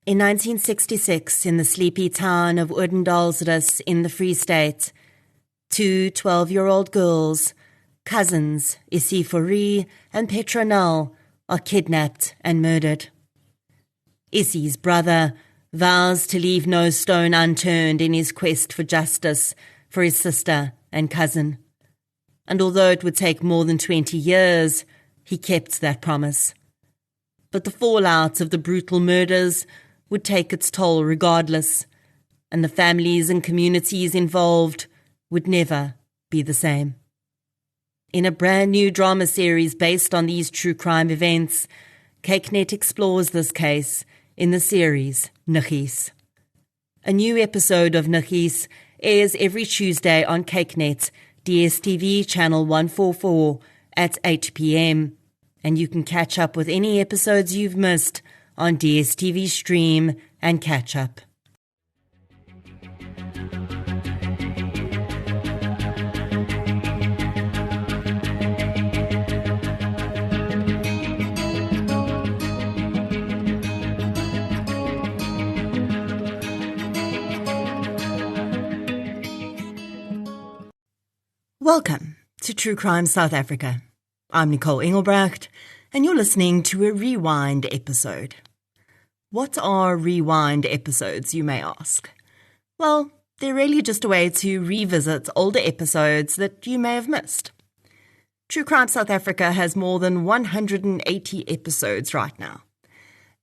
In 1966, in the sleepy town of Oudendaalsrus in the Free State, two 12-year-old girls, cousins Isifori and Petronel, are kidnapped and murdered. Issi's brother vows to leave no stone unturned in his quest for justice for his sister and cousin. And although it would take more than 20 years, he kept that promise. But the fallout of the brutal murders would take its toll regardless, and the families and communities involved would never be the same. In a brand new drama series based on these true crime events, Cakenet explores this case in the series Nuggies. A new episode of Nuggies airs every Tuesday on Cakenet, DSTV channel 144 at 8 p.m, and you can catch up with any episodes you've missed on DSTV Stream and Catch Up. Welcome to True Crime South Africa. I'm Nicole Engelbrecht, and you're listening to a Rewind episode. What are Rewind episodes, you may ask? Well, they're really just a way to revisit older episodes that you may have missed. True Crime South Africa has more than 180 episodes right now.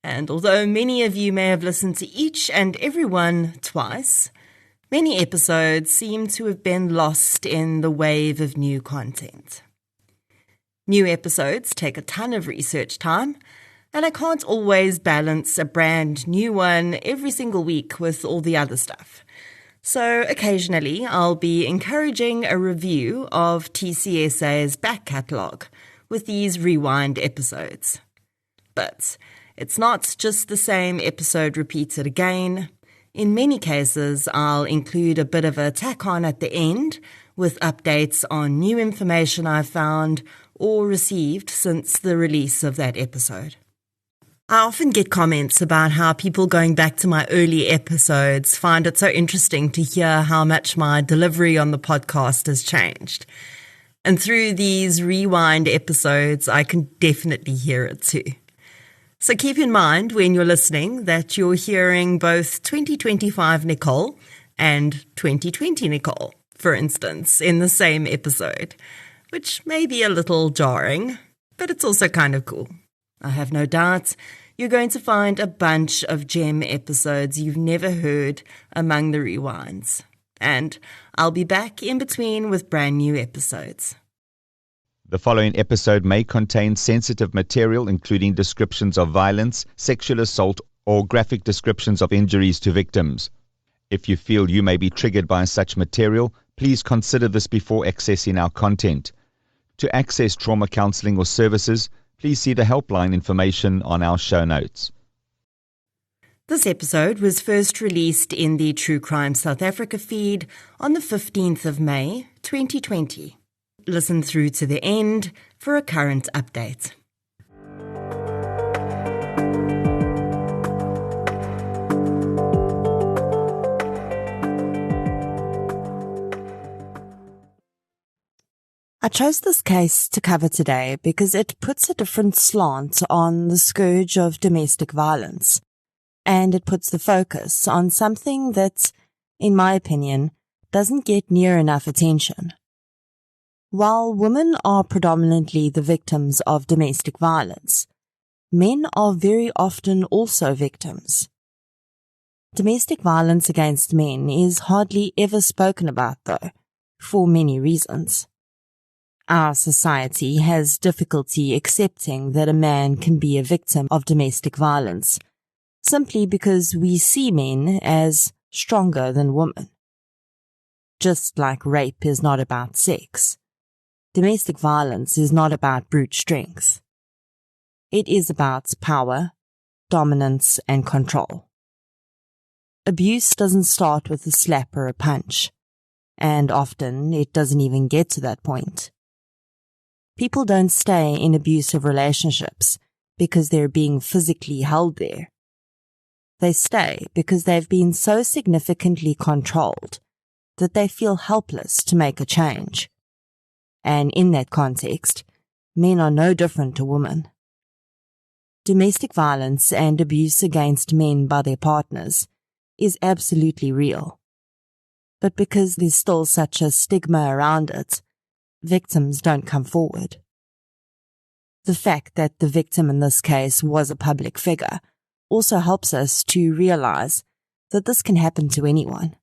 And although many of you may have listened to each and every one twice, many episodes seem to have been lost in the wave of new content. New episodes take a ton of research time, and I can't always balance a brand new one every single week with all the other stuff. So occasionally I'll be encouraging a review of TCSA's back catalogue with these Rewind episodes. But it's not just the same episode repeated again. In many cases, I'll include a bit of a tack on at the end with updates on new information I've found or received since the release of that episode. I often get comments about how people going back to my early episodes find it so interesting to hear how much my delivery on the podcast has changed. And through these Rewind episodes, I can definitely hear it too. So keep in mind when you're listening that you're hearing both 2025 Nicole and 2020 Nicole, for instance, in the same episode, which may be a little jarring, but it's also kind of cool. I have no doubt you're going to find a bunch of gem episodes you've never heard among the rewinds. And I'll be back in between with brand new episodes. The following episode may contain sensitive material, including descriptions of violence, sexual assault, or graphic descriptions of injuries to victims. If you feel you may be triggered by such material, please consider this before accessing our content. To access trauma counseling or services, please see the helpline information on our show notes. This episode was first released in the True Crime South Africa feed on the 15th of May, 2020. Listen through to the end for a current update. I chose this case to cover today because it puts a different slant on the scourge of domestic violence, and it puts the focus on something that, in my opinion, doesn't get near enough attention. While women are predominantly the victims of domestic violence, men are very often also victims. Domestic violence against men is hardly ever spoken about, though, for many reasons. Our society has difficulty accepting that a man can be a victim of domestic violence, simply because we see men as stronger than women. Just like rape is not about sex, domestic violence is not about brute strength. It is about power, dominance, and control. Abuse doesn't start with a slap or a punch, and often it doesn't even get to that point. People don't stay in abusive relationships because they're being physically held there. They stay because they've been so significantly controlled that they feel helpless to make a change. And in that context, men are no different to women. Domestic violence and abuse against men by their partners is absolutely real. But because there's still such a stigma around it, victims don't come forward. The fact that the victim in this case was a public figure also helps us to realize that this can happen to anyone.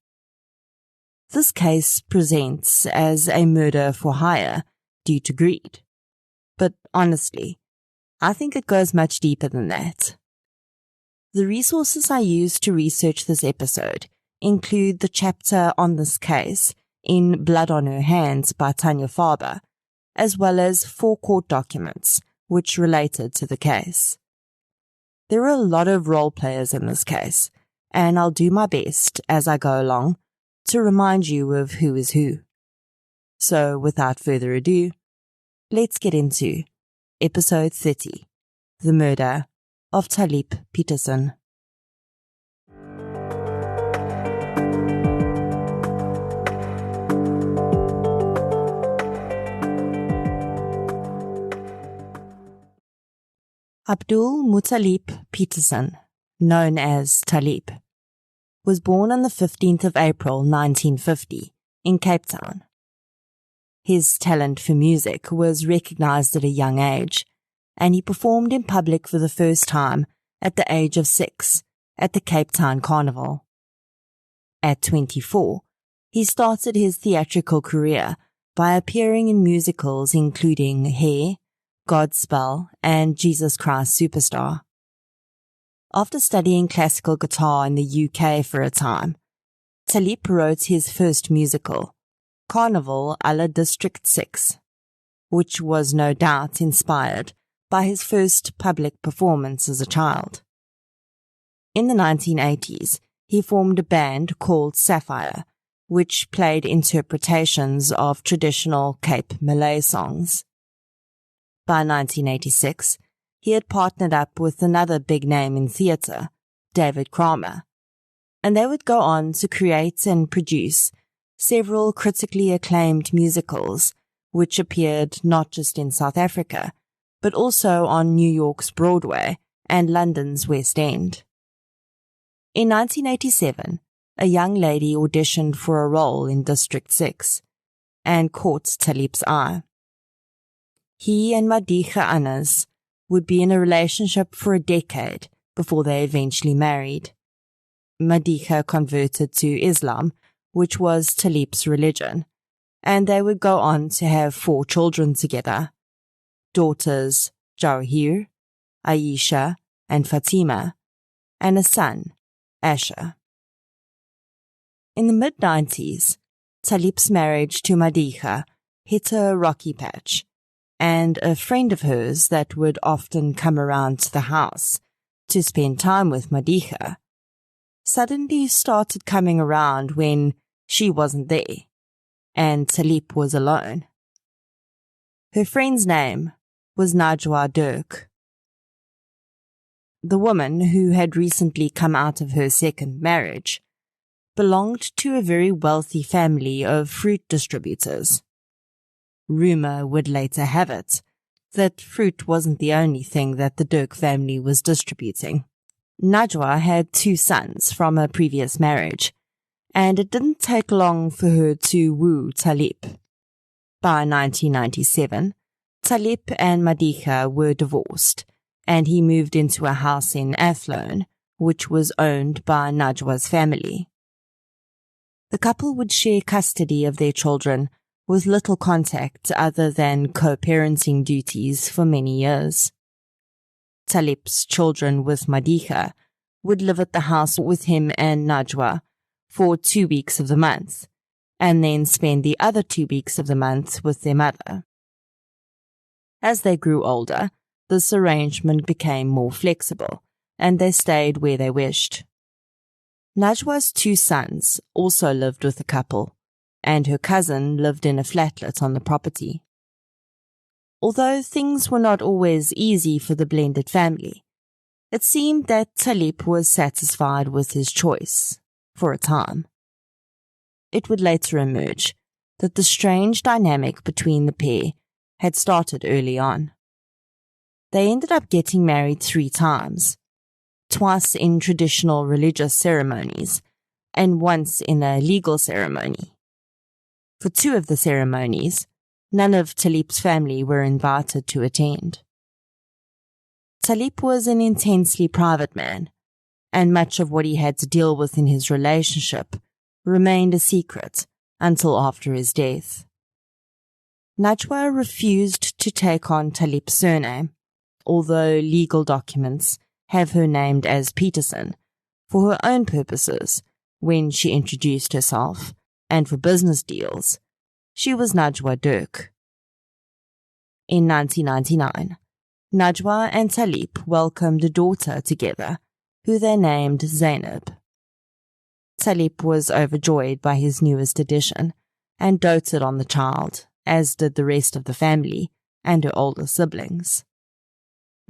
This case presents as a murder for hire due to greed. But honestly, I think it goes much deeper than that. The resources I used to research this episode include the chapter on this case in Blood on Her Hands by Tanya Faber, as well as 4 court documents which related to the case. There are a lot of role players in this case, and I'll do my best as I go along to remind you of who is who. So without further ado, let's get into Episode 30, The Murder of Taliep Petersen. Abdul Muttalib Petersen, known as Taliep, was born on the 15th of April 1950 in Cape Town. His talent for music was recognized at a young age, and he performed in public for the first time at the age of 6 at the Cape Town Carnival. At 24, he started his theatrical career by appearing in musicals including Hair, Godspell, and Jesus Christ Superstar. After studying classical guitar in the UK for a time, Taliep wrote his first musical, Carnival à la District 6, which was no doubt inspired by his first public performance as a child. In the 1980s, he formed a band called Sapphire, which played interpretations of traditional Cape Malay songs. By 1986, he had partnered up with another big name in theatre, David Kramer, and they would go on to create and produce several critically acclaimed musicals which appeared not just in South Africa, but also on New York's Broadway and London's West End. In 1987, a young lady auditioned for a role in District 6 and caught Taliep's eye. He and Madiga Anas would be in a relationship for a decade before they eventually married. Madiga converted to Islam, which was Taliep's religion, and they would go on to have 4 children together: daughters Jawahir, Aisha, and Fatima, and a son, Asher. In the mid-90s, Taliep's marriage to Madiga hit a rocky patch, and a friend of hers that would often come around to the house to spend time with Madiga suddenly started coming around when she wasn't there, and Taliep was alone. Her friend's name was Najwa Dirk. The woman, who had recently come out of her second marriage, belonged to a very wealthy family of fruit distributors. Rumor would later have it that fruit wasn't the only thing that the Dirk family was distributing. Najwa had 2 sons from a previous marriage, and it didn't take long for her to woo Taliep. By 1997, Taliep and Madiga were divorced, and he moved into a house in Athlone, which was owned by Najwa's family. The couple would share custody of their children with little contact other than co-parenting duties for many years. Taliep's children with Madiga would live at the house with him and Najwa for 2 weeks of the month, and then spend the other 2 weeks of the month with their mother. As they grew older, this arrangement became more flexible, and they stayed where they wished. Najwa's 2 sons also lived with the couple, and her cousin lived in a flatlet on the property. Although things were not always easy for the blended family, It seemed that Taliep was satisfied with his choice, for a time. It would later emerge that the strange dynamic between the pair had started early on. They ended up getting married 3 times, twice in traditional religious ceremonies and once in a legal ceremony. For 2 of the ceremonies, none of Taliep's family were invited to attend. Taliep was an intensely private man, and much of what he had to deal with in his relationship remained a secret until after his death. Najwa refused to take on Taliep's surname, although legal documents have her named as Petersen for her own purposes when she introduced herself, and for business deals, she was Najwa Dirk. In 1999, Najwa and Taliep welcomed a daughter together, who they named Zainab. Taliep was overjoyed by his newest addition and doted on the child, as did the rest of the family and her older siblings.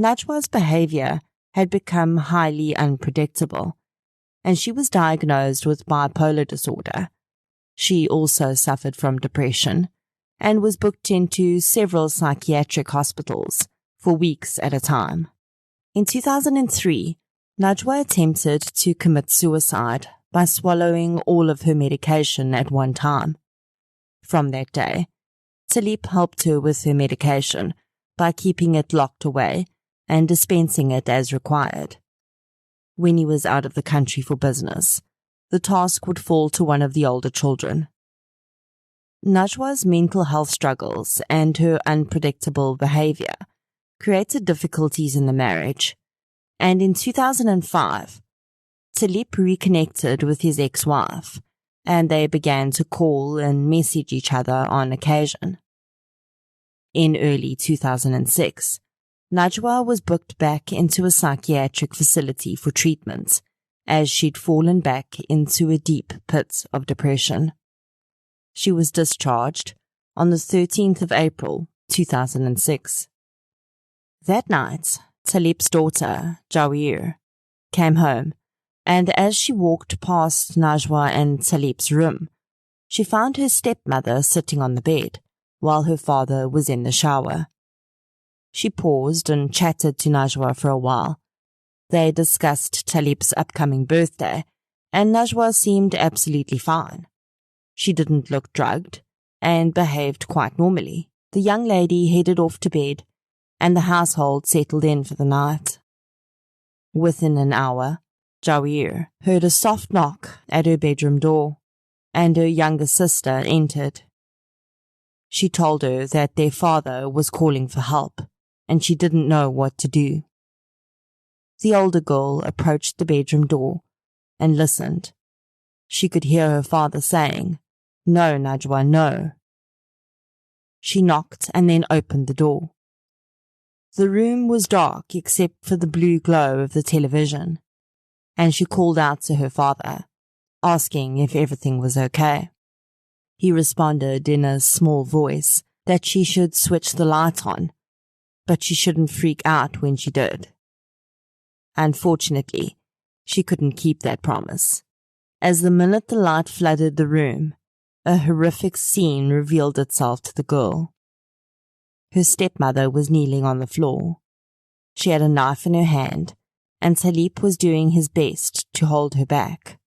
Najwa's behavior had become highly unpredictable, and she was diagnosed with bipolar disorder. She also suffered from depression and was booked into several psychiatric hospitals for weeks at a time. In 2003, Najwa attempted to commit suicide by swallowing all of her medication at one time. From that day, Taliep helped her with her medication by keeping it locked away and dispensing it as required. When he was out of the country for business, the task would fall to one of the older children. Najwa's mental health struggles and her unpredictable behavior created difficulties in the marriage, and in 2005, Taliep reconnected with his ex-wife, and they began to call and message each other on occasion. In early 2006, Najwa was booked back into a psychiatric facility for treatment, as she'd fallen back into a deep pit of depression. She was discharged on the 13th of April, 2006. That night, Taliep's daughter, Jawir, came home, and as she walked past Najwa and Taliep's room, she found her stepmother sitting on the bed while her father was in the shower. She paused and chatted to Najwa for a while. They discussed Taliep's upcoming birthday, and Najwa seemed absolutely fine. She didn't look drugged and behaved quite normally. The young lady headed off to bed, and the household settled in for the night. Within an hour, Jawir heard a soft knock at her bedroom door, and her younger sister entered. She told her that their father was calling for help, and she didn't know what to do. The older girl approached the bedroom door and listened. She could hear her father saying, "No, Najwa, no." She knocked and then opened the door. The room was dark except for the blue glow of the television, and she called out to her father, asking if everything was okay. He responded in a small voice that she should switch the light on, but she shouldn't freak out when she did. Unfortunately, she couldn't keep that promise, as the minute the light flooded the room, a horrific scene revealed itself to the girl. Her stepmother was kneeling on the floor. She had a knife in her hand, and Taliep was doing his best to hold her back.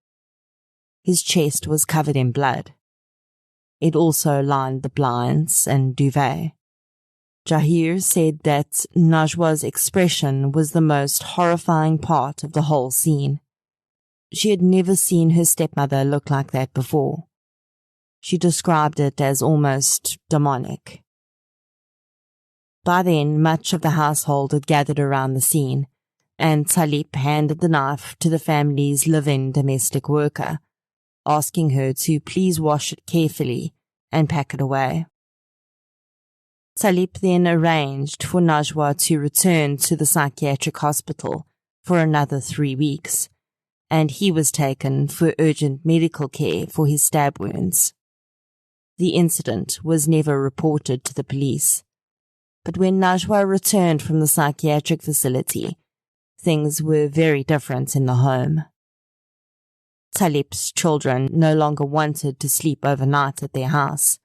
His chest was covered in blood. It also lined the blinds and duvet. Jahir said that Najwa's expression was the most horrifying part of the whole scene. She had never seen her stepmother look like that before. She described it as almost demonic. By then, much of the household had gathered around the scene, and Taliep handed the knife to the family's live-in domestic worker, asking her to please wash it carefully and pack it away. Taliep then arranged for Najwa to return to the psychiatric hospital for another 3 weeks, and he was taken for urgent medical care for his stab wounds. The incident was never reported to the police, but when Najwa returned from the psychiatric facility, things were very different in the home. Taliep's children no longer wanted to sleep overnight at their house,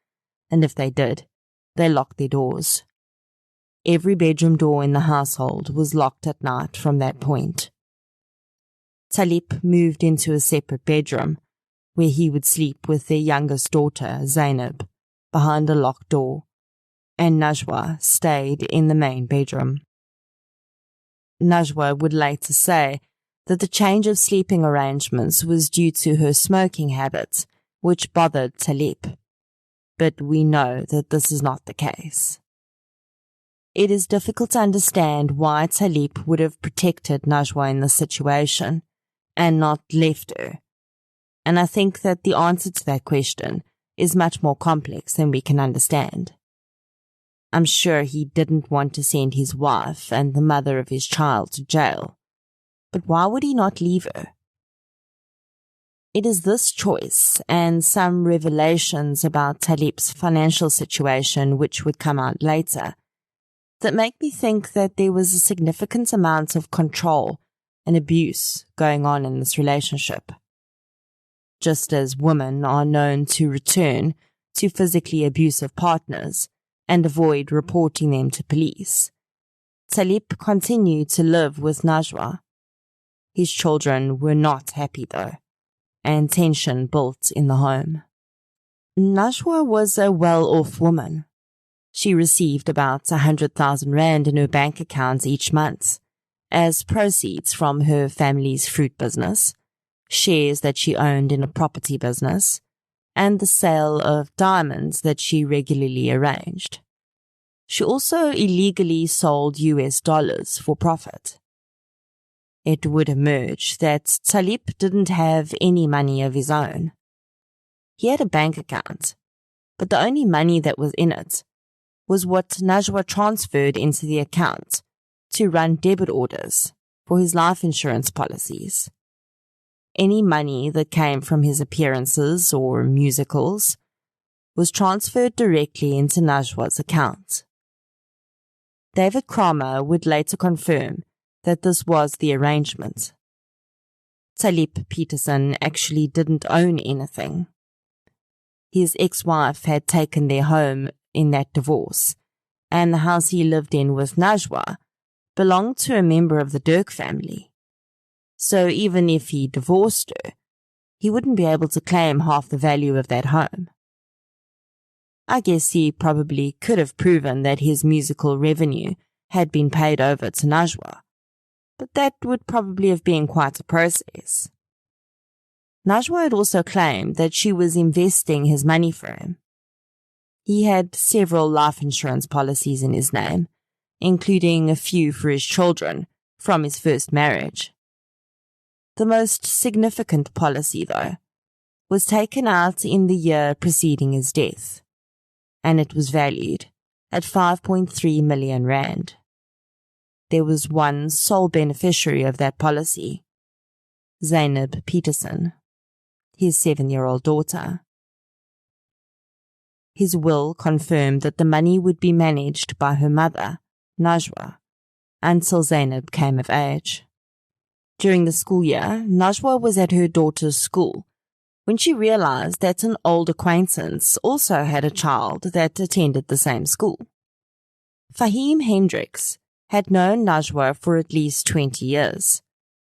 and if they did, they locked their doors. Every bedroom door in the household was locked at night from that point. Taliep moved into a separate bedroom, where he would sleep with their youngest daughter, Zainab, behind a locked door, and Najwa stayed in the main bedroom. Najwa would later say that the change of sleeping arrangements was due to her smoking habits, which bothered Taliep. But we know that this is not the case. It is difficult to understand why Taliep would have protected Najwa in this situation and not left her. And I think that the answer to that question is much more complex than we can understand. I'm sure he didn't want to send his wife and the mother of his child to jail. But why would he not leave her? It is this choice and some revelations about Taliep's financial situation, which would come out later, that make me think that there was a significant amount of control and abuse going on in this relationship. Just as women are known to return to physically abusive partners and avoid reporting them to police, Taliep continued to live with Najwa. His children were not happy though, and tension built in the home. Najwa was a well-off woman. She received about 100,000 rand in her bank account each month as proceeds from her family's fruit business, shares that she owned in a property business, and the sale of diamonds that she regularly arranged. She also illegally sold US dollars for profit. It would emerge that Taliep didn't have any money of his own. He had a bank account, but the only money that was in it was what Najwa transferred into the account to run debit orders for his life insurance policies. Any money that came from his appearances or musicals was transferred directly into Najwa's account. David Kramer would later confirm that this was the arrangement. Taliep Petersen actually didn't own anything. His ex-wife had taken their home in that divorce, and the house he lived in with Najwa belonged to a member of the Dirk family. So even if he divorced her, he wouldn't be able to claim half the value of that home. I guess he probably could have proven that his musical revenue had been paid over to Najwa, but that would probably have been quite a process. Najwa had also claimed that she was investing his money for him. He had several life insurance policies in his name, including a few for his children from his first marriage. The most significant policy, though, was taken out in the year preceding his death, and it was valued at 5.3 million rand. There was one sole beneficiary of that policy, Zainab Petersen, his 7-year-old daughter. His will confirmed that the money would be managed by her mother, Najwa, until Zainab came of age. During the school year, Najwa was at her daughter's school when she realized that an old acquaintance also had a child that attended the same school. Fahim Hendricks had known Najwa for at least 20 years.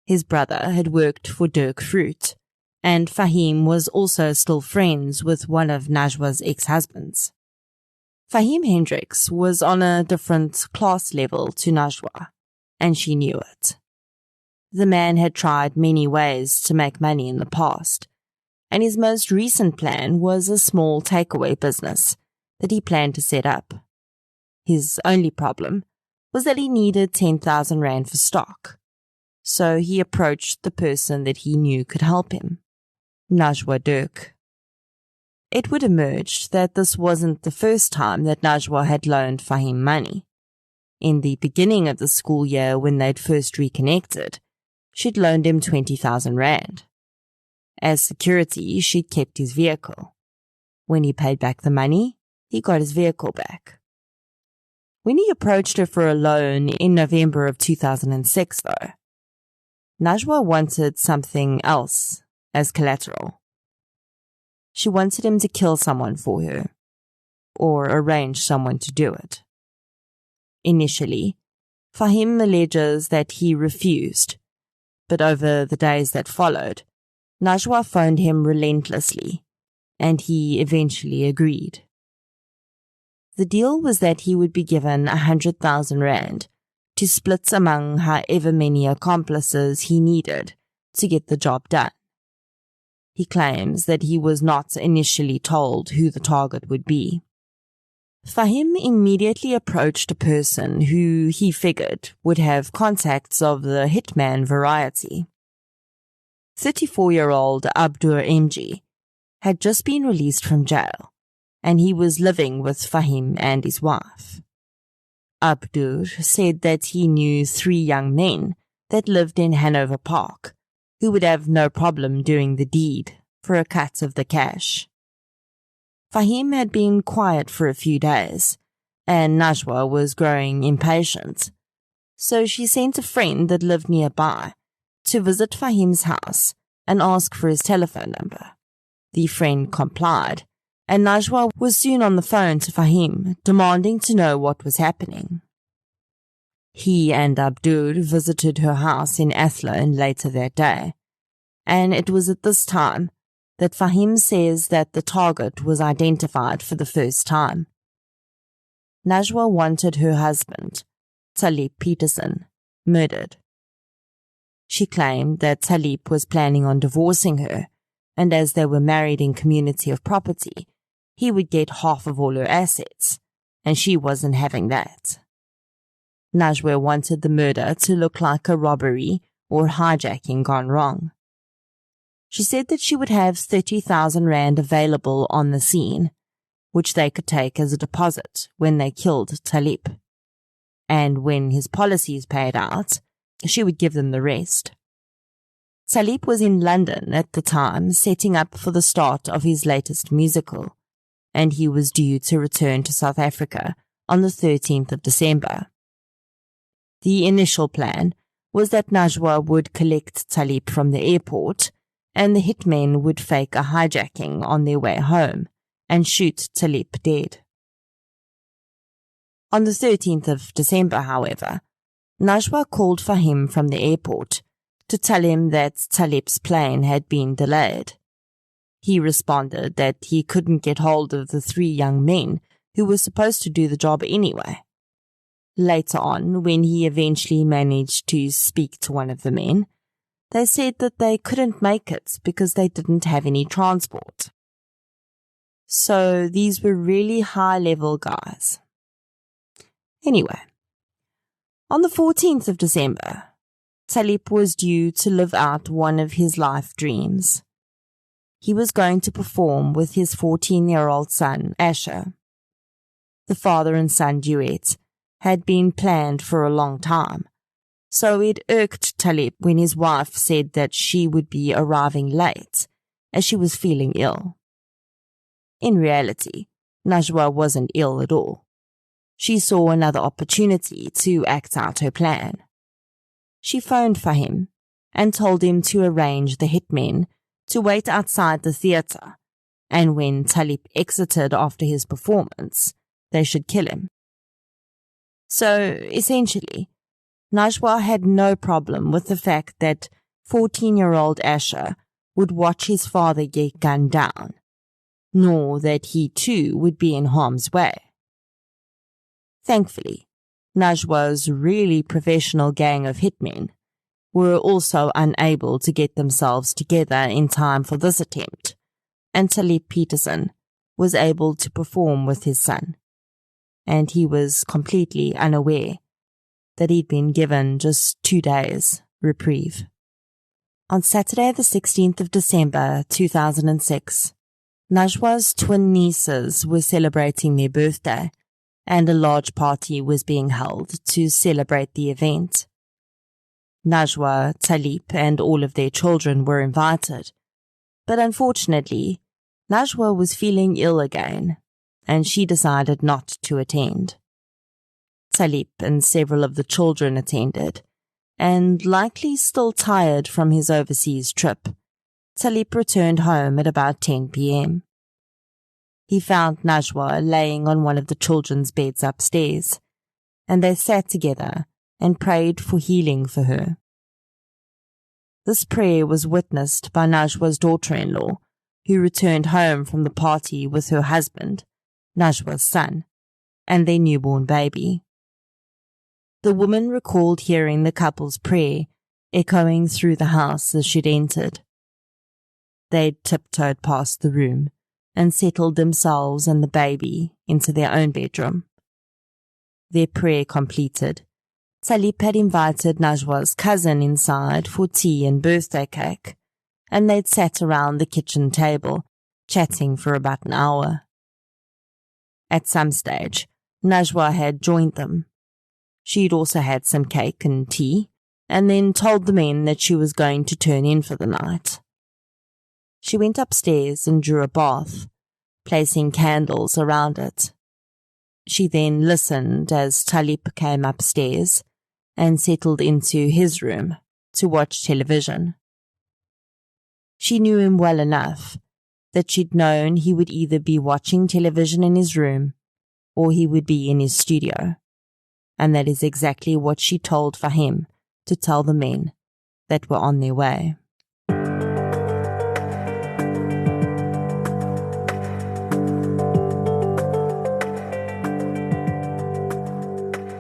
His brother had worked for Dirk Fruit, and Fahim was also still friends with one of Najwa's ex-husbands. Fahim Hendricks was on a different class level to Najwa, and she knew it. The man had tried many ways to make money in the past, and his most recent plan was a small takeaway business that he planned to set up. His only problem was that he needed 10,000 rand for stock, so he approached the person that he knew could help him, Najwa Dirk. It would emerge that this wasn't the first time that Najwa had loaned Fahim money. In the beginning of the school year when they'd first reconnected, she'd loaned him 20,000 rand. As security, she'd kept his vehicle. When he paid back the money, he got his vehicle back. When he approached her for a loan in November of 2006, though, Najwa wanted something else as collateral. She wanted him to kill someone for her, or arrange someone to do it. Initially, Fahim alleges that he refused, but over the days that followed, Najwa phoned him relentlessly, and he eventually agreed. The deal was that he would be given 100,000 rand to split among however many accomplices he needed to get the job done. He claims that he was not initially told who the target would be. Fahim immediately approached a person who he figured would have contacts of the hitman variety. 34-year-old Abdur MG had just been released from jail, and he was living with Fahim and his wife. Abdur said that he knew 3 young men that lived in Hanover Park who would have no problem doing the deed for a cut of the cash. Fahim had been quiet for a few days, and Najwa was growing impatient, so she sent a friend that lived nearby to visit Fahim's house and ask for his telephone number. The friend complied, and Najwa was soon on the phone to Fahim, demanding to know what was happening. He and Abdur visited her house in Athlone later that day, and it was at this time that Fahim says that the target was identified for the first time. Najwa wanted her husband, Taliep Petersen, murdered. She claimed that Taliep was planning on divorcing her, and as they were married in community of property, he would get half of all her assets, and she wasn't having that. Najwa wanted the murder to look like a robbery or hijacking gone wrong. She said that she would have 30,000 rand available on the scene, which they could take as a deposit when they killed Taliep. And when his policies paid out, she would give them the rest. Taliep was in London at the time, setting up for the start of his latest musical, and he was due to return to South Africa on the 13th of December. The initial plan was that Najwa would collect Taliep from the airport, and the hitmen would fake a hijacking on their way home and shoot Taliep dead. On the 13th of December, however, Najwa called Fahim from the airport to tell him that Taliep's plane had been delayed. He responded that he couldn't get hold of the 3 young men who were supposed to do the job anyway. Later on, when he eventually managed to speak to one of the men, they said that they couldn't make it because they didn't have any transport. So these were really high-level guys. Anyway, on the 14th of December, Taliep was due to live out one of his life dreams. He was going to perform with his 14-year-old son, Asher. The father and son duet had been planned for a long time, so it irked Taliep when his wife said that she would be arriving late, as she was feeling ill. In reality, Najwa wasn't ill at all. She saw another opportunity to act out her plan. She phoned Fahim and told him to arrange the hitmen to wait outside the theatre, and when Taliep exited after his performance, they should kill him. So, essentially, Najwa had no problem with the fact that 14-year-old Asher would watch his father get gunned down, nor that he too would be in harm's way. Thankfully, Najwa's really professional gang of hitmen were also unable to get themselves together in time for this attempt, and Taliep Petersen was able to perform with his son, and he was completely unaware that he'd been given just 2 days reprieve. On Saturday the 16th of December 2006, Najwa's twin nieces were celebrating their birthday, and a large party was being held to celebrate the event. Najwa, Taliep, and all of their children were invited, but unfortunately, Najwa was feeling ill again, and she decided not to attend. Taliep and several of the children attended, and likely still tired from his overseas trip, Taliep returned home at about 10 p.m. He found Najwa laying on one of the children's beds upstairs, and they sat together and prayed for healing for her. This prayer was witnessed by Najwa's daughter-in-law, who returned home from the party with her husband, Najwa's son, and their newborn baby. The woman recalled hearing the couple's prayer echoing through the house as she'd entered. They'd tiptoed past the room and settled themselves and the baby into their own bedroom. Their prayer completed, Taliep had invited Najwa's cousin inside for tea and birthday cake, and they'd sat around the kitchen table, chatting for about an hour. At some stage, Najwa had joined them. She'd also had some cake and tea, and then told the men that she was going to turn in for the night. She went upstairs and drew a bath, placing candles around it. She then listened as Taliep came upstairs and settled into his room to watch television. She knew him well enough that she'd known he would either be watching television in his room or he would be in his studio, and that is exactly what she told Fahim to tell the men that were on their way.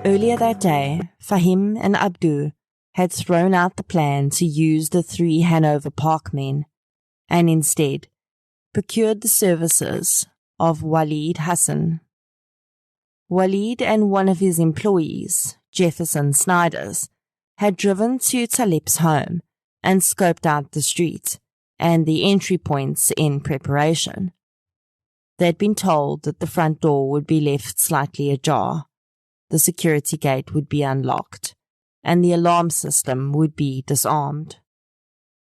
Earlier that day, Fahim and Abdu had thrown out the plan to use the 3 Hanover Park men and instead procured the services of Walid Hassan. Walid and one of his employees, Jefferson Snyders, had driven to Taliep's home and scoped out the street and the entry points in preparation. They'd been told that the front door would be left slightly ajar, the security gate would be unlocked, and the alarm system would be disarmed.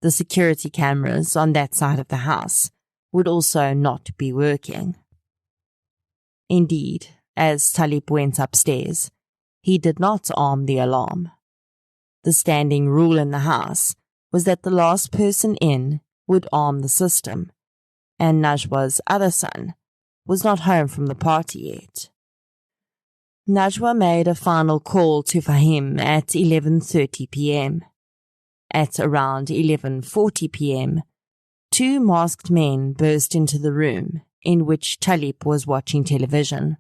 The security cameras on that side of the house would also not be working. Indeed, as Taliep went upstairs, he did not arm the alarm. The standing rule in the house was that the last person in would arm the system, and Najwa's other son was not home from the party yet. Najwa made a final call to Fahim at 11:30 p.m. At around 11:40 p.m., 2 masked men burst into the room in which Taliep was watching television.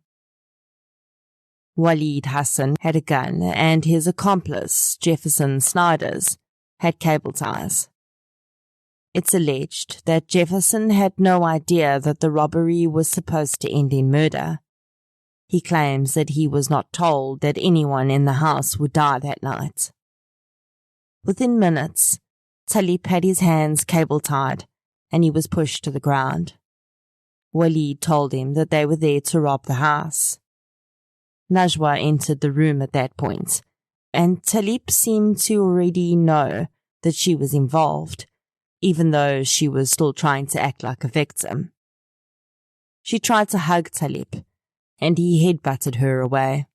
Walid Hassan had a gun and his accomplice, Jefferson Snyders, had cable ties. It's alleged that Jefferson had no idea that the robbery was supposed to end in murder. He claims that he was not told that anyone in the house would die that night. Within minutes, Taliep had his hands cable-tied and he was pushed to the ground. Walid told him that they were there to rob the house. Najwa entered the room at that point, and Taliep seemed to already know that she was involved, even though she was still trying to act like a victim. She tried to hug Taliep, and he headbutted her away.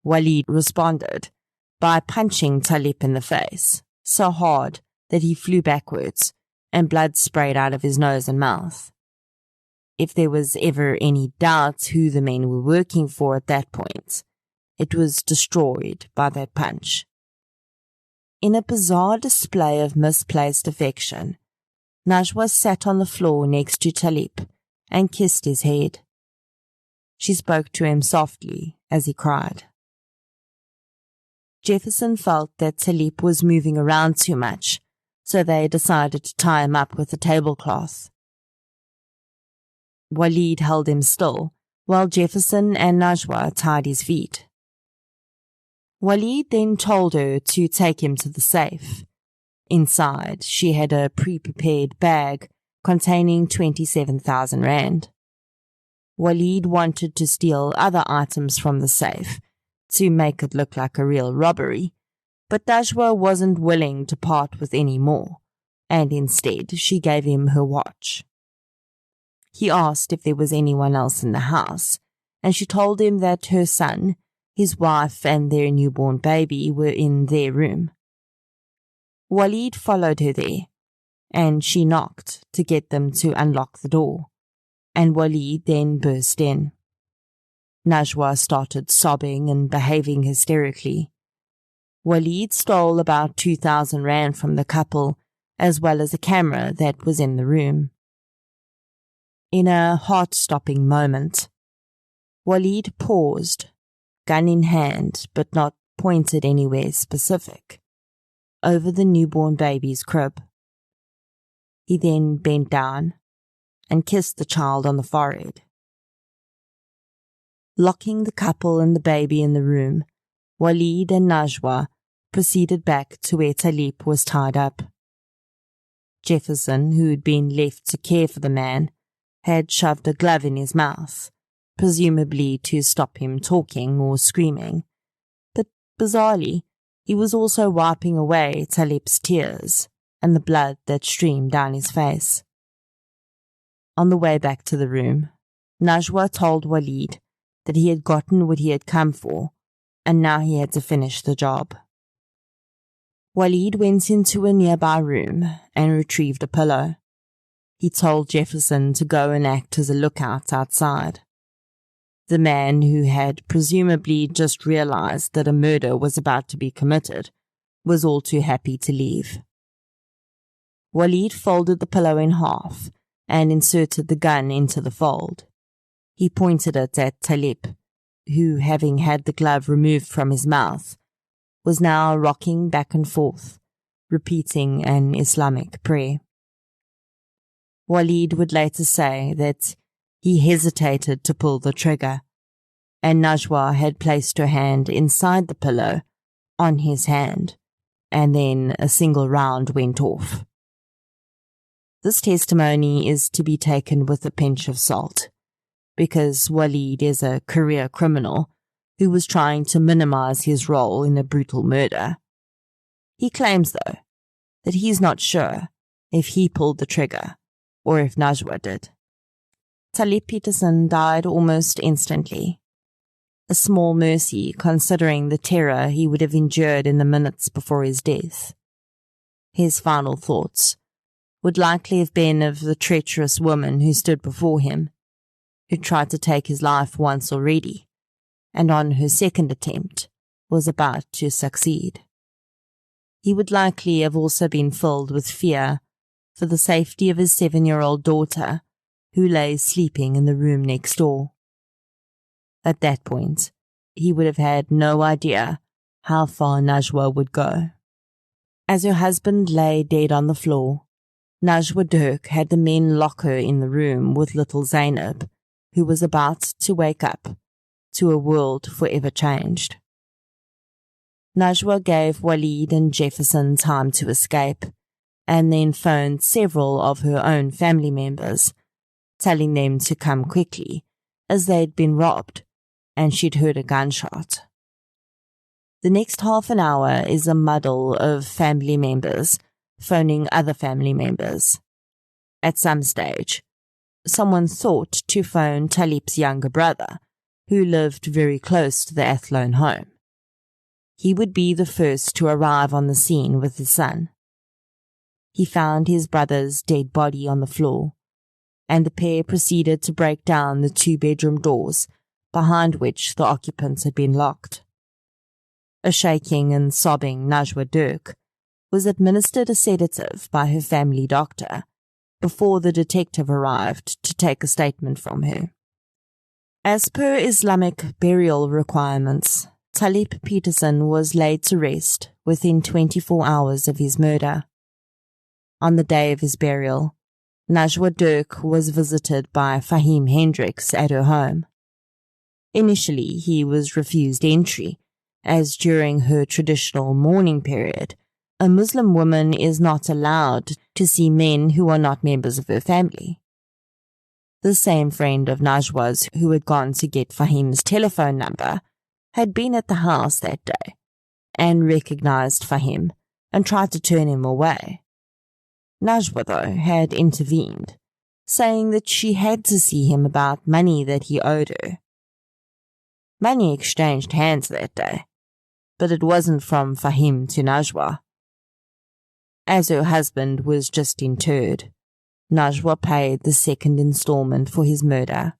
Walid responded by punching Taliep in the face, so hard that he flew backwards and blood sprayed out of his nose and mouth. If there was ever any doubt who the men were working for at that point, it was destroyed by that punch. In a bizarre display of misplaced affection, Najwa sat on the floor next to Taliep and kissed his head. She spoke to him softly as he cried. Jefferson felt that Taliep was moving around too much, so they decided to tie him up with a tablecloth. Walid held him still, while Jefferson and Najwa tied his feet. Walid then told her to take him to the safe. Inside, she had a pre-prepared bag containing 27,000 rand. Walid wanted to steal other items from the safe to make it look like a real robbery, but Najwa wasn't willing to part with any more, and instead she gave him her watch. He asked if there was anyone else in the house, and she told him that her son, His wife and their newborn baby were in their room. Walid followed her there, and she knocked to get them to unlock the door, and Walid then burst in. Najwa started sobbing and behaving hysterically. Walid stole about 2,000 rand from the couple, as well as a camera that was in the room. In a heart-stopping moment, Walid paused, gun in hand but not pointed anywhere specific, over the newborn baby's crib. He then bent down and kissed the child on the forehead. Locking the couple and the baby in the room, Walid and Najwa proceeded back to where Taliep was tied up. Jefferson, who had been left to care for the man, had shoved a glove in his mouth, presumably to stop him talking or screaming, but bizarrely, he was also wiping away Taliep's tears and the blood that streamed down his face. On the way back to the room, Najwa told Walid that he had gotten what he had come for, and now he had to finish the job. Walid went into a nearby room and retrieved a pillow. He told Jefferson to go and act as a lookout outside. The man, who had presumably just realized that a murder was about to be committed, was all too happy to leave. Walid folded the pillow in half and inserted the gun into the fold. He pointed it at Taliep, who, having had the glove removed from his mouth, was now rocking back and forth, repeating an Islamic prayer. Walid would later say that he hesitated to pull the trigger, and Najwa had placed her hand inside the pillow on his hand, and then a single round went off. This testimony is to be taken with a pinch of salt, because Walid is a career criminal who was trying to minimize his role in a brutal murder. He claims, though, that he's not sure if he pulled the trigger or if Najwa did. Taliep Petersen died almost instantly, a small mercy considering the terror he would have endured in the minutes before his death. His final thoughts would likely have been of the treacherous woman who stood before him, who tried to take his life once already, and on her second attempt was about to succeed. He would likely have also been filled with fear for the safety of his 7-year-old daughter, who lay sleeping in the room next door. At that point, he would have had no idea how far Najwa would go. As her husband lay dead on the floor, Najwa Dirk had the men lock her in the room with little Zainab, who was about to wake up to a world forever changed. Najwa gave Walid and Jefferson time to escape, and then phoned several of her own family members, telling them to come quickly, as they'd been robbed, and she'd heard a gunshot. The next half an hour is a muddle of family members phoning other family members. At some stage, someone thought to phone Taliep's younger brother, who lived very close to the Athlone home. He would be the first to arrive on the scene with his son. He found his brother's dead body on the floor, and the pair proceeded to break down the 2-bedroom doors behind which the occupants had been locked. A shaking and sobbing Najwa Dirk was administered a sedative by her family doctor before the detective arrived to take a statement from her. As per Islamic burial requirements, Taliep Petersen was laid to rest within 24 hours of his murder. On the day of his burial, Najwa Dirk was visited by Fahim Hendricks at her home. Initially, he was refused entry, as during her traditional mourning period, a Muslim woman is not allowed to see men who are not members of her family. The same friend of Najwa's who had gone to get Fahim's telephone number had been at the house that day and recognized Fahim and tried to turn him away. Najwa, though, had intervened, saying that she had to see him about money that he owed her. Money exchanged hands that day, but it wasn't from Fahim to Najwa. As her husband was just interred, Najwa paid the second installment for his murder,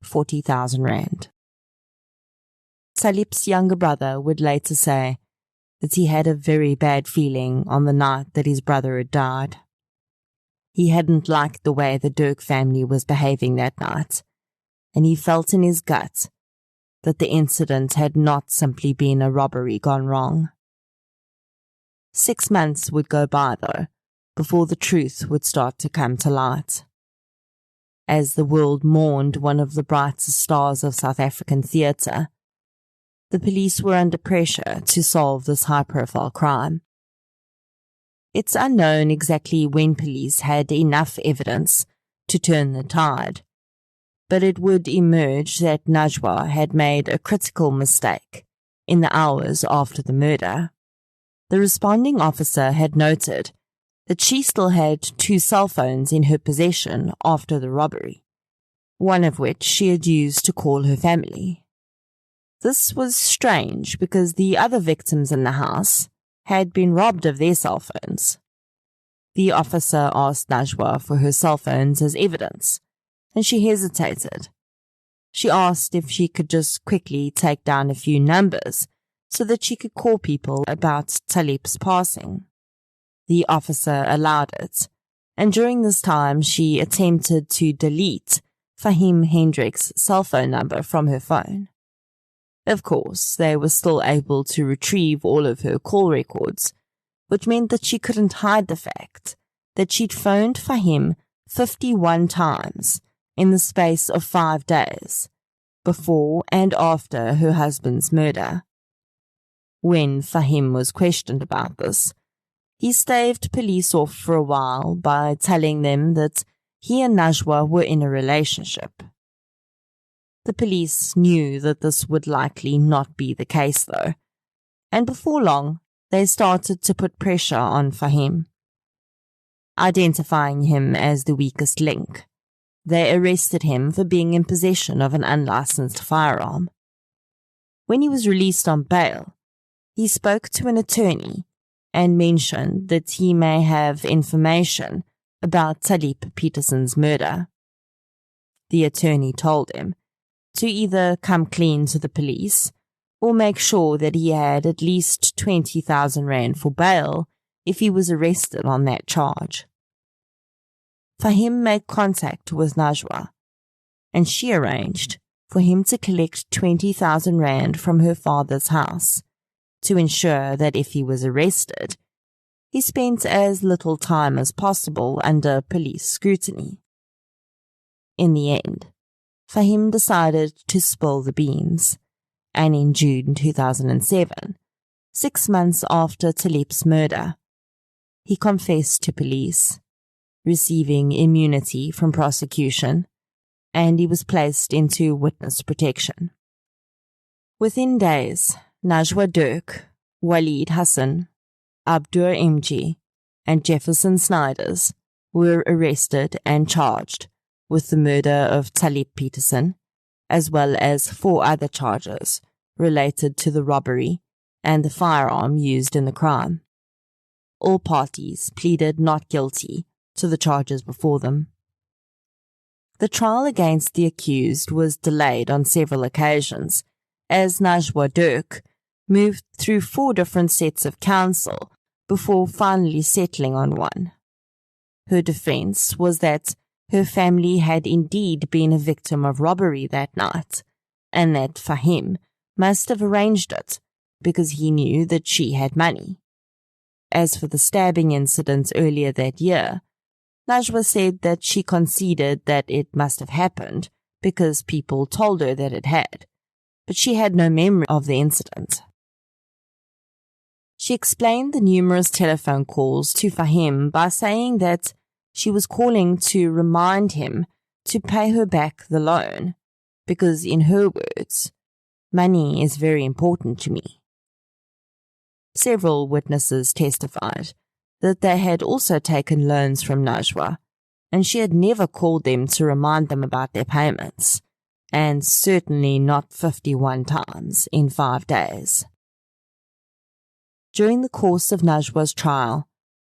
40,000 rand. Taliep's younger brother would later say that he had a very bad feeling on the night that his brother had died. He hadn't liked the way the Dirk family was behaving that night, and he felt in his gut that the incident had not simply been a robbery gone wrong. 6 months would go by, though, before the truth would start to come to light. As the world mourned one of the brightest stars of South African theatre, the police were under pressure to solve this high-profile crime. It's unknown exactly when police had enough evidence to turn the tide, but it would emerge that Najwa had made a critical mistake in the hours after the murder. The responding officer had noted that she still had 2 cell phones in her possession after the robbery, one of which she had used to call her family. This was strange because the other victims in the house had been robbed of their cell phones. The officer asked Najwa for her cell phones as evidence, and she hesitated. She asked if she could just quickly take down a few numbers so that she could call people about Taliep's passing. The officer allowed it, and during this time she attempted to delete Fahim Hendrik's cell phone number from her phone. Of course, they were still able to retrieve all of her call records, which meant that she couldn't hide the fact that she'd phoned Fahim 51 times in the space of 5 days, before and after her husband's murder. When Fahim was questioned about this, he staved police off for a while by telling them that he and Najwa were in a relationship. The police knew that this would likely not be the case, though, and before long, they started to put pressure on Fahim. Identifying him as the weakest link, they arrested him for being in possession of an unlicensed firearm. When he was released on bail, he spoke to an attorney and mentioned that he may have information about Taliep Petersen's murder. The attorney told him to either come clean to the police or make sure that he had at least 20,000 rand for bail if he was arrested on that charge. Fahim made contact with Najwa, and she arranged for him to collect 20,000 rand from her father's house to ensure that if he was arrested, he spent as little time as possible under police scrutiny. In the end, Fahim decided to spill the beans, and in June 2007, 6 months after Taliep's murder, he confessed to police, receiving immunity from prosecution, and he was placed into witness protection. Within days, Najwa Dirk, Walid Hassan, Abdur MG, and Jefferson Snyders were arrested and charged with the murder of Taliep Petersen, as well as 4 other charges related to the robbery and the firearm used in the crime. All parties pleaded not guilty to the charges before them. The trial against the accused was delayed on several occasions, as Najwa Dirk moved through 4 different sets of counsel before finally settling on one. Her defense was that her family had indeed been a victim of robbery that night, and that Fahim must have arranged it because he knew that she had money. As for the stabbing incident earlier that year, Najwa said that she conceded that it must have happened because people told her that it had, but she had no memory of the incident. She explained the numerous telephone calls to Fahim by saying that she was calling to remind him to pay her back the loan, because in her words, money is very important to me. Several witnesses testified that they had also taken loans from Najwa, and she had never called them to remind them about their payments, and certainly not 51 times in 5 days. During the course of Najwa's trial,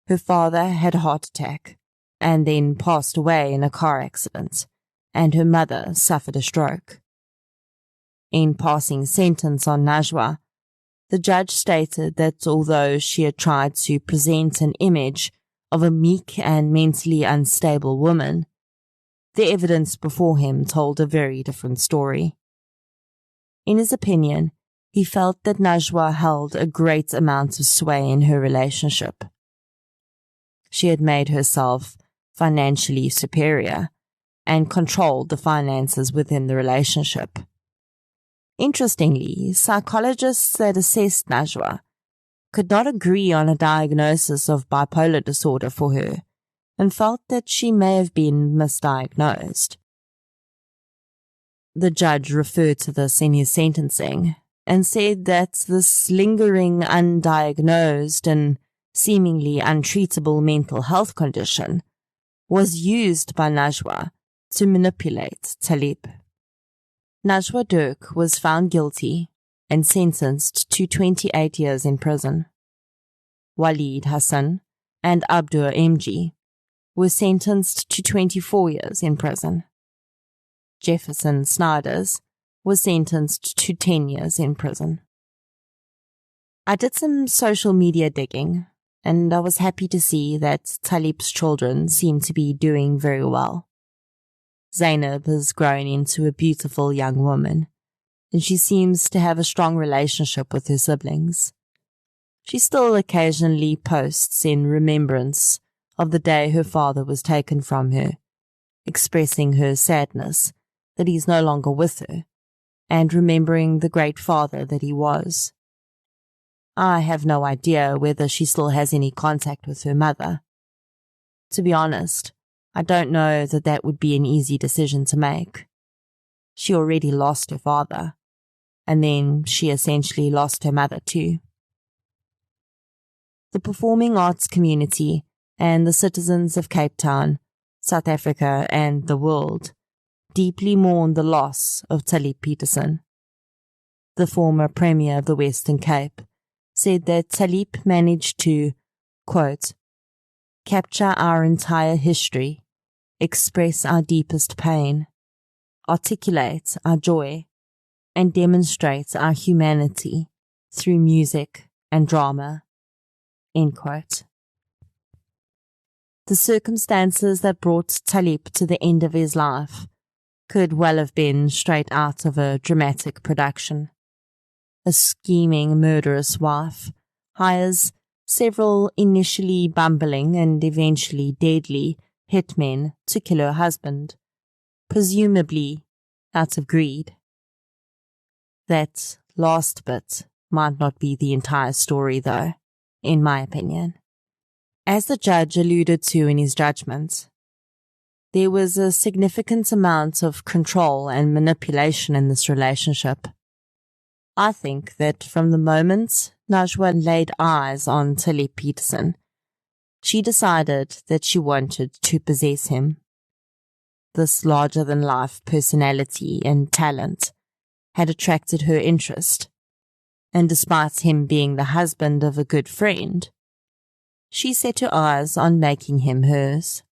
her father had a heart attack and then passed away in a car accident, and her mother suffered a stroke. In passing sentence on Najwa, the judge stated that although she had tried to present an image of a meek and mentally unstable woman, the evidence before him told a very different story. In his opinion, he felt that Najwa held a great amount of sway in her relationship. She had made herself financially superior and controlled the finances within the relationship. Interestingly, psychologists that assessed Najwa could not agree on a diagnosis of bipolar disorder for her and felt that she may have been misdiagnosed. The judge referred to this in his sentencing and said that this lingering, undiagnosed and seemingly untreatable mental health condition was used by Najwa to manipulate Taliep. Najwa Dirk was found guilty and sentenced to 28 years in prison. Walid Hassan and Abdur MG were sentenced to 24 years in prison. Jefferson Snyders was sentenced to 10 years in prison. I did some social media digging, and I was happy to see that Taliep's children seem to be doing very well. Zainab has grown into a beautiful young woman, and she seems to have a strong relationship with her siblings. She still occasionally posts in remembrance of the day her father was taken from her, expressing her sadness that he's no longer with her, and remembering the great father that he was. I have no idea whether she still has any contact with her mother. To be honest, I don't know that that would be an easy decision to make. She already lost her father, and then she essentially lost her mother too. The performing arts community and the citizens of Cape Town, South Africa and the world deeply mourn the loss of Taliep Petersen. The former Premier of the Western Cape said that Taliep managed to, quote, capture our entire history, express our deepest pain, articulate our joy, and demonstrate our humanity through music and drama, end quote. The circumstances that brought Taliep to the end of his life could well have been straight out of a dramatic production. A scheming, murderous wife hires several initially bumbling and eventually deadly hitmen to kill her husband, presumably out of greed. That last bit might not be the entire story, though, in my opinion. As the judge alluded to in his judgment, there was a significant amount of control and manipulation in this relationship. I think that from the moment Najwa laid eyes on Taliep Petersen, she decided that she wanted to possess him. This larger-than-life personality and talent had attracted her interest, and despite him being the husband of a good friend, she set her eyes on making him hers.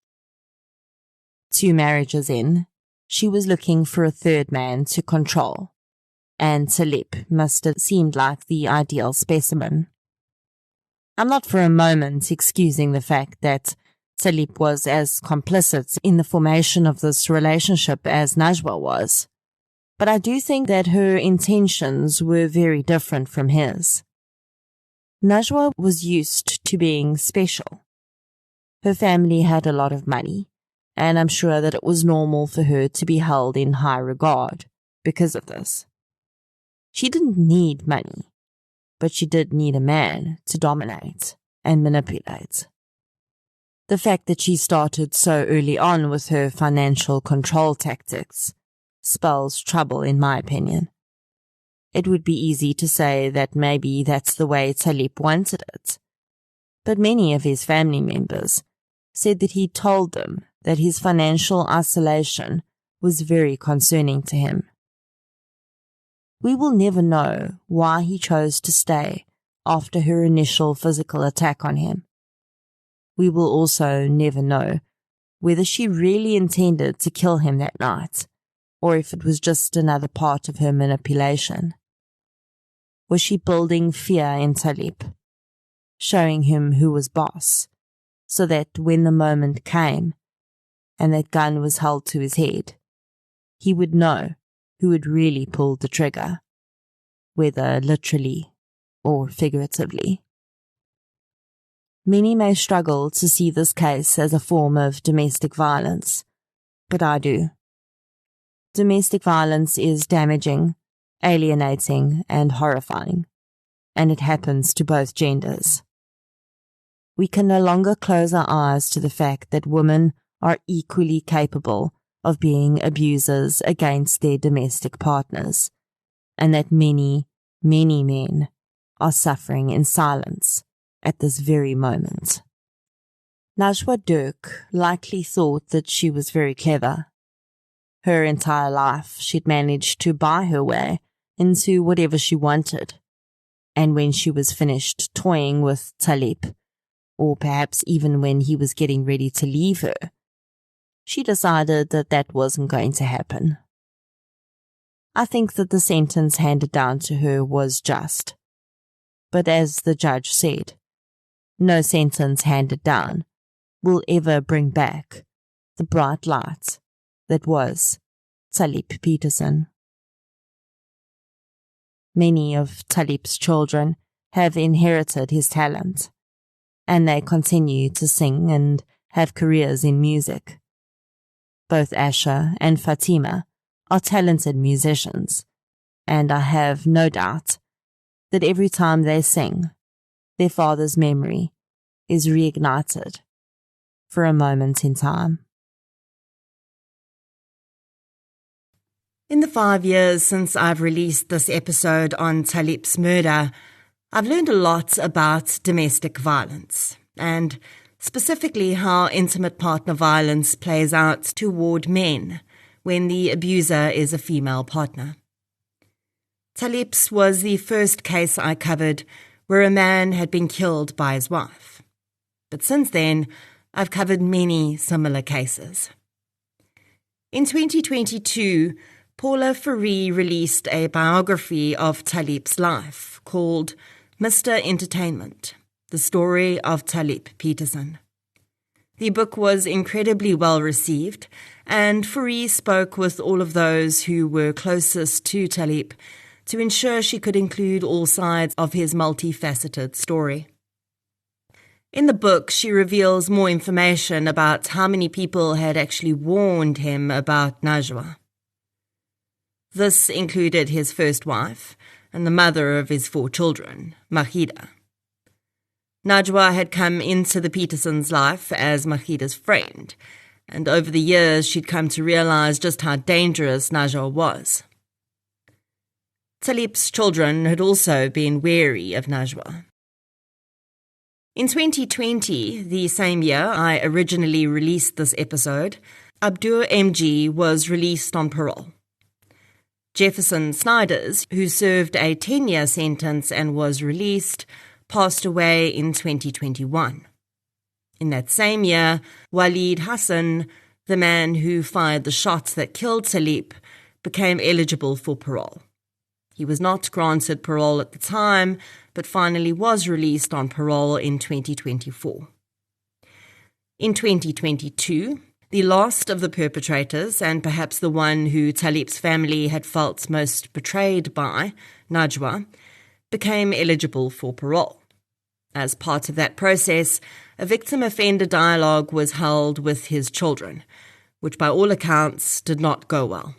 2 marriages in, she was looking for a third man to control, and Taliep must have seemed like the ideal specimen. I'm not for a moment excusing the fact that Taliep was as complicit in the formation of this relationship as Najwa was, but I do think that her intentions were very different from his. Najwa was used to being special. Her family had a lot of money, and I'm sure that it was normal for her to be held in high regard because of this. She didn't need money, but she did need a man to dominate and manipulate. The fact that she started so early on with her financial control tactics spells trouble, in my opinion. It would be easy to say that maybe that's the way Taliep wanted it, but many of his family members said that he told them that his financial isolation was very concerning to him. We will never know why he chose to stay after her initial physical attack on him. We will also never know whether she really intended to kill him that night, or if it was just another part of her manipulation. Was she building fear in Taliep, showing him who was boss, so that when the moment came and that gun was held to his head, he would know who had really pulled the trigger, whether literally or figuratively? Many may struggle to see this case as a form of domestic violence, but I do. Domestic violence is damaging, alienating, and horrifying, and it happens to both genders. We can no longer close our eyes to the fact that women are equally capable of being abusers against their domestic partners, and that many, many men are suffering in silence at this very moment. Najwa Dirk likely thought that she was very clever. Her entire life she'd managed to buy her way into whatever she wanted, and when she was finished toying with Taliep, or perhaps even when he was getting ready to leave her, she decided that that wasn't going to happen. I think that the sentence handed down to her was just. But as the judge said, no sentence handed down will ever bring back the bright light that was Taliep Petersen. Many of Taliep's children have inherited his talent, and they continue to sing and have careers in music. Both Asha and Fatima are talented musicians, and I have no doubt that every time they sing, their father's memory is reignited for a moment in time. In the 5 years since I've released this episode on Taliep's murder, I've learned a lot about domestic violence, and specifically how intimate partner violence plays out toward men when the abuser is a female partner. Taliep's was the first case I covered where a man had been killed by his wife. But since then, I've covered many similar cases. In 2022, Paula Fourie released a biography of Taliep's life called Mr. Entertainment, the story of Taliep Petersen. The book was incredibly well received, and Fourie spoke with all of those who were closest to Taliep to ensure she could include all sides of his multifaceted story. In the book, she reveals more information about how many people had actually warned him about Najwa. This included his first wife and the mother of his 4 children, Mahida. Najwa had come into the Petersens' life as Mahida's friend, and over the years she'd come to realize just how dangerous Najwa was. Taliep's children had also been wary of Najwa. In 2020, the same year I originally released this episode, Abdur MG was released on parole. Jefferson Snyders, who served a 10-year sentence and was released, passed away in 2021. In that same year, Waleed Hassan, the man who fired the shots that killed Taliep, became eligible for parole. He was not granted parole at the time, but finally was released on parole in 2024. In 2022, the last of the perpetrators, and perhaps the one who Taliep's family had felt most betrayed by, Najwa, became eligible for parole. As part of that process, a victim-offender dialogue was held with his children, which by all accounts did not go well.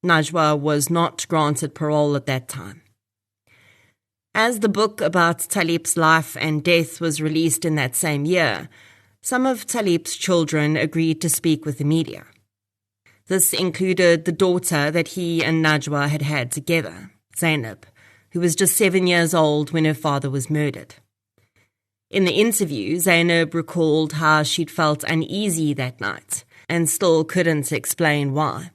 Najwa was not granted parole at that time. As the book about Taliep's life and death was released in that same year, some of Taliep's children agreed to speak with the media. This included the daughter that he and Najwa had had together, Zainab, who was just 7 years old when her father was murdered. In the interview, Zainab recalled how she'd felt uneasy that night and still couldn't explain why.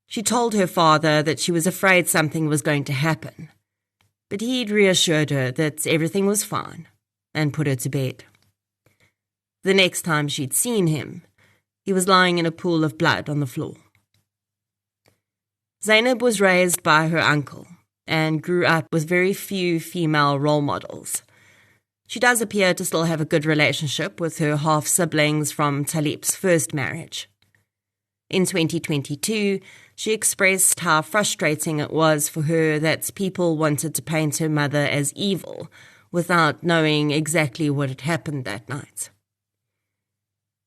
She told her father that she was afraid something was going to happen, but he'd reassured her that everything was fine and put her to bed. The next time she'd seen him, he was lying in a pool of blood on the floor. Zainab was raised by her uncle and grew up with very few female role models. She does appear to still have a good relationship with her half-siblings from Taliep's first marriage. In 2022, she expressed how frustrating it was for her that people wanted to paint her mother as evil without knowing exactly what had happened that night.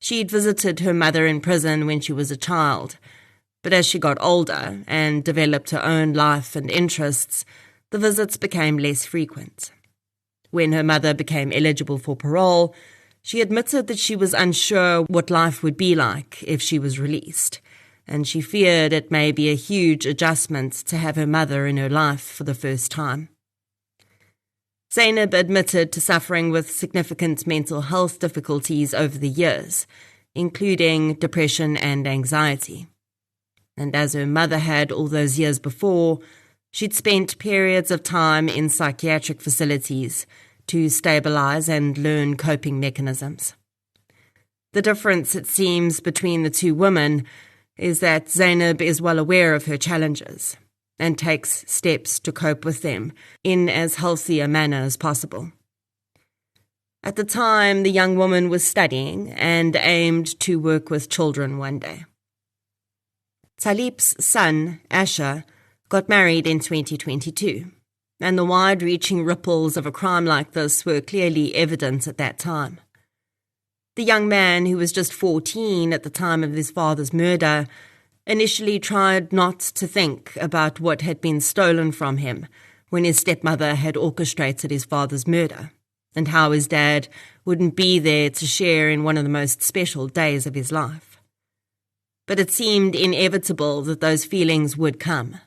She'd visited her mother in prison when she was a child, but as she got older and developed her own life and interests, the visits became less frequent. When her mother became eligible for parole, she admitted that she was unsure what life would be like if she was released, and she feared it may be a huge adjustment to have her mother in her life for the first time. Zainab admitted to suffering with significant mental health difficulties over the years, including depression and anxiety. And as her mother had all those years before, she'd spent periods of time in psychiatric facilities to stabilize and learn coping mechanisms. The difference, it seems, between the two women is that Zainab is well aware of her challenges and takes steps to cope with them in as healthy a manner as possible. At the time, the young woman was studying and aimed to work with children one day. Taliep's son, Asher, got married in 2022, and the wide-reaching ripples of a crime like this were clearly evident at that time. The young man, who was just 14 at the time of his father's murder, initially tried not to think about what had been stolen from him when his stepmother had orchestrated his father's murder, and how his dad wouldn't be there to share in one of the most special days of his life. But it seemed inevitable that those feelings would come.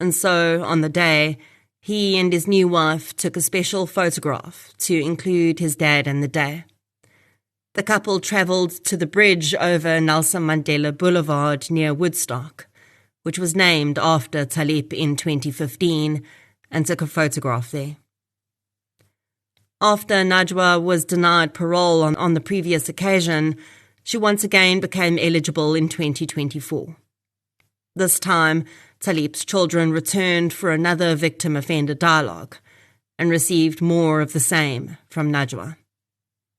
And so, on the day, he and his new wife took a special photograph to include his dad in the day. The couple travelled to the bridge over Nelson Mandela Boulevard near Woodstock, which was named after Taliep in 2015, and took a photograph there. After Najwa was denied parole on the previous occasion, she once again became eligible in 2024. This time, Taliep's children returned for another victim-offender dialogue and received more of the same from Najwa.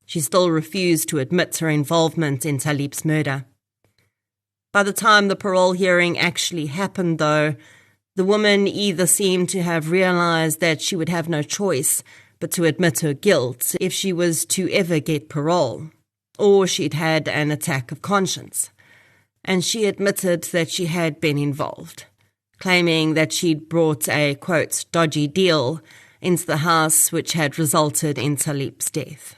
She still refused to admit her involvement in Taliep's murder. By the time the parole hearing actually happened, though, the woman either seemed to have realized that she would have no choice but to admit her guilt if she was to ever get parole, or she'd had an attack of conscience, and she admitted that she had been involved, claiming that she'd brought a, quote, dodgy deal into the house which had resulted in Taliep's death.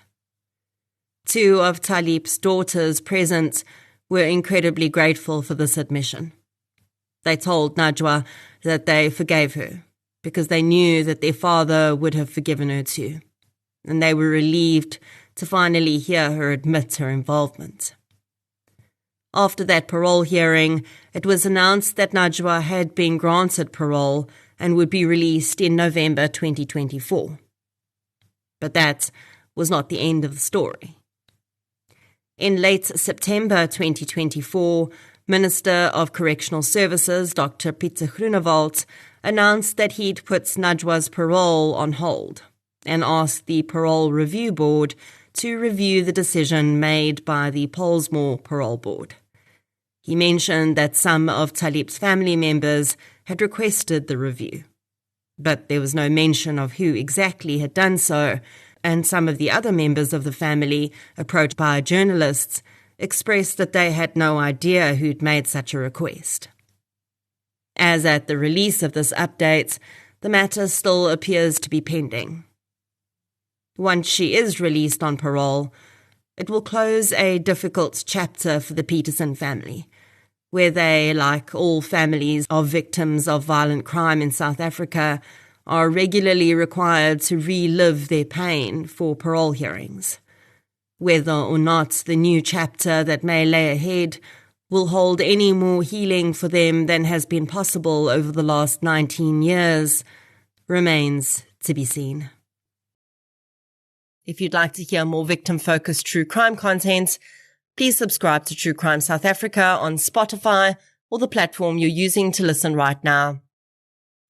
Two of Taliep's daughters present were incredibly grateful for this admission. They told Najwa that they forgave her because they knew that their father would have forgiven her too, and they were relieved to finally hear her admit her involvement. After that parole hearing, it was announced that Najwa had been granted parole and would be released in November 2024. But that was not the end of the story. In late September 2024, Minister of Correctional Services, Dr. Pieter Groenewald, announced that he'd put Najwa's parole on hold and asked the Parole Review Board to review the decision made by the Pollsmoor Parole Board. He mentioned that some of Taliep's family members had requested the review, but there was no mention of who exactly had done so, and some of the other members of the family, approached by journalists, expressed that they had no idea who'd made such a request. As at the release of this update, the matter still appears to be pending. Once she is released on parole, it will close a difficult chapter for the Petersen family, where they, like all families of victims of violent crime in South Africa, are regularly required to relive their pain for parole hearings. Whether or not the new chapter that may lay ahead will hold any more healing for them than has been possible over the last 19 years remains to be seen. If you'd like to hear more victim-focused true crime content, please subscribe to True Crime South Africa on Spotify or the platform you're using to listen right now.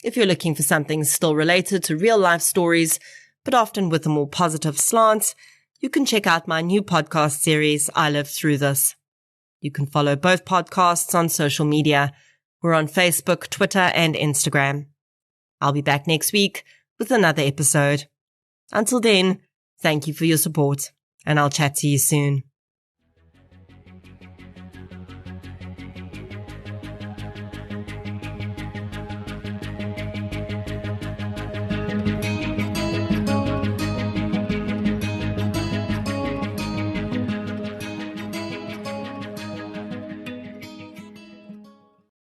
If you're looking for something still related to real-life stories, but often with a more positive slant, you can check out my new podcast series, I Lived Through This. You can follow both podcasts on social media. We're on Facebook, Twitter, and Instagram. I'll be back next week with another episode. Until then, thank you for your support, and I'll chat to you soon.